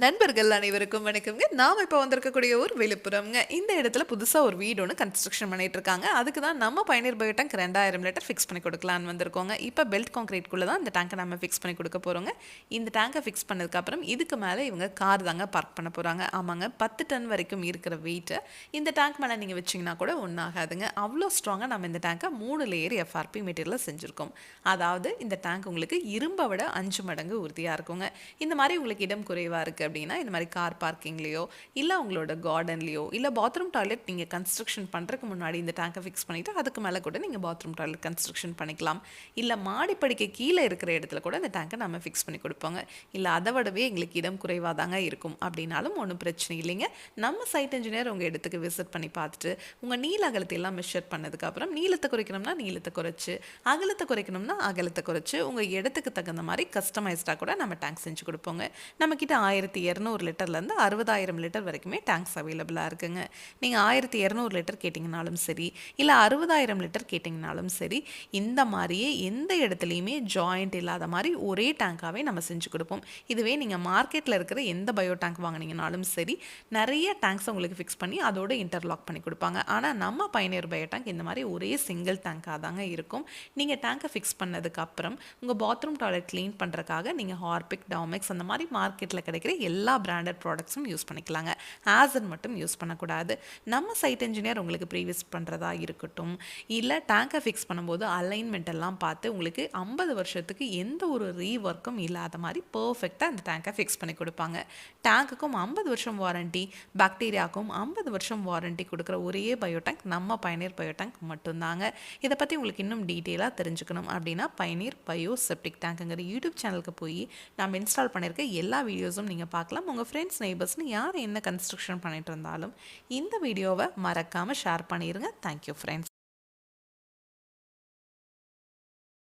நண்பர்கள் அனைவருக்கும் வணக்கம்ங்க. நாம இப்போ வந்திருக்கக்கூடிய ஒரு விழுப்புரம்ங்க. இந்த இடத்துல புதுசா ஒரு வீடு ஒன்று கன்ஸ்ட்ரக்ஷன் பண்ணிட்டு இருக்காங்க. அதுக்கு தான் நம்ம பயணியர் பயோ டேங்க் 2000 லிட்டர் ஃபிக்ஸ் பண்ணி கொடுக்கலான்னு வந்திருக்கோங்க. இப்போ பெல்ட் கான்கிரீட்குள்ளே தான் இந்த டேங்கை நம்ம ஃபிக்ஸ் பண்ணி கொடுக்க போகிறோங்க. இந்த டேங்கை ஃபிக்ஸ் பண்ணதுக்கப்புறம் இதுக்கு மேலே இவங்க கார் தாங்க பார்க் பண்ண போகிறாங்க. ஆமாங்க, 10 டன் வரைக்கும் இருக்கிற வெயிட்டை இந்த டேங்க் மேலே நீங்கள் வச்சிங்கன்னா கூட ஒன்றாகாதுங்க. அவ்வளோ ஸ்ட்ராங்காக நம்ம இந்த டேங்கை 3 லேயர் எஃப்ஆர்பி மெட்டீரியலில் செஞ்சுருக்கோம். அதாவது இந்த டேங்க் உங்களுக்கு இரும்பை விட 5 மடங்கு உறுதியாக இருக்குங்க. இந்த மாதிரி உங்களுக்கு இடம் குறைவாக இருக்குது அப்படின்னா இந்த மாதிரி கார் பார்க்கிங்லேயோ இல்லை உங்களோட கார்டன்லேயோ இல்லை பாத்ரூம் டாய்லெட் நீங்கள் கன்ஸ்ட்ரக்ஷன் பண்ணுறதுக்கு முன்னாடி இந்த டேங்கை ஃபிக்ஸ் பண்ணிவிட்டு அதுக்கு மேலே கூட நீங்கள் பாத்ரூம் டாய்லெட் கன்ஸ்ட்ரக்ஷன் பண்ணிக்கலாம். இல்லை மாடிப்படிக்க கீழே இருக்கிற இடத்துல கூட இந்த டேங்கை நம்ம ஃபிக்ஸ் பண்ணி கொடுப்போங்க. இல்லை அதை விடவே எங்களுக்கு இடம் குறைவாக தாங்க இருக்கும் அப்படின்னாலும் ஒன்றும் பிரச்சனை இல்லைங்க. நம்ம சைட் இன்ஜினியர் உங்கள் இடத்துக்கு விசிட் பண்ணி பார்த்துட்டு உங்கள் நீள அகலத்தை எல்லாம் மெஷர் பண்ணதுக்கப்புறம் நீளத்தை குறைக்கணும்னா நீளத்தை குறைச்சி, அகலத்தை குறைக்கணும்னா அகலத்தை குறைச்சி உங்கள் இடத்துக்கு தகுந்த மாதிரி கஸ்டமைஸ்டாக கூட நம்ம டேங்க் செஞ்சு கொடுப்போங்க. நம்மக்கிட்ட 1200 லிட்டர்லேருந்து 60,000 லிட்டர் வரைக்குமே டேங்க்ஸ் அவைலபிளாக இருக்குங்க. நீங்கள் 1200 லிட்டர் கேட்டிங்கனாலும் சரி, இல்லை 60,000 லிட்டர் கேட்டிங்கனாலும் சரி, இந்த மாதிரியே எந்த இடத்துலையுமே ஜாயிண்ட் இல்லாத மாதிரி ஒரே டேங்காகவே நம்ம செஞ்சு கொடுப்போம். இதுவே நீங்கள் மார்க்கெட்டில் இருக்கிற எந்த பயோ டேங்க் வாங்கினீங்கனாலும் சரி, நிறைய டேங்க்ஸ் உங்களுக்கு ஃபிக்ஸ் பண்ணி அதோட இன்டர்லாக் பண்ணி கொடுப்பாங்க. ஆனால் நம்ம பயணியர் பயோ டேங்க் இந்த மாதிரி ஒரே சிங்கிள் டேங்காக தாங்க இருக்கும். நீங்கள் டேங்கை ஃபிக்ஸ் பண்ணதுக்கப்புறம் உங்கள் பாத்ரூம் டாய்லெட் க்ளீன் பண்ணுறதுக்காக நீங்கள் ஹார்பிக், டாமெக்ஸ் அந்த மாதிரி மார்க்கெட்டில் கிடைக்கிற எல்லா பிராண்டட் ப்ராடக்ட்ஸும் யூஸ் பண்ணிக்கலாங்க. ஆசன் மட்டும் யூஸ் பண்ணக்கூடாது. நம்ம சைட் இன்ஜினியர் உங்களுக்கு ப்ரீவிஸ் பண்ணுறதா இருக்கட்டும், இல்லை டேங்கை ஃபிக்ஸ் பண்ணும்போது அலைன்மெண்ட் எல்லாம் பார்த்து உங்களுக்கு 50 வருஷத்துக்கு எந்த ஒரு ரீஒர்க்கும் இல்லாத மாதிரி பர்ஃபெக்டாக அந்த டேங்கை ஃபிக்ஸ் பண்ணி கொடுப்பாங்க. டேங்குக்கும் 50 வருஷம் வாரண்டி, பாக்டீரியாவுக்கும் 50 வருஷம் வாரண்டி கொடுக்குற ஒரே பயோ டேங்க் நம்ம பயணியர் பயோ டேங்க் மட்டும்தாங்க. இதை பற்றி உங்களுக்கு இன்னும் டீட்டெயிலாக தெரிஞ்சுக்கணும் அப்படின்னா பயணியர் பயோ செப்டிக் டேங்க்குங்கிற யூடியூப் சேனலுக்கு போய் நம்ம இன்ஸ்டால் பண்ணியிருக்க எல்லா வீடியோஸும் நீங்கள் பார்க்கலாம். உங்கள் ஃப்ரெண்ட்ஸ், நெய்பர்ஸ்னு யார் என்ன கன்ஸ்ட்ரக்ஷன் பண்ணிட்டு இருந்தாலும் இந்த வீடியோவை மறக்காமல் ஷேர் பண்ணிடுங்க. Thank you friends.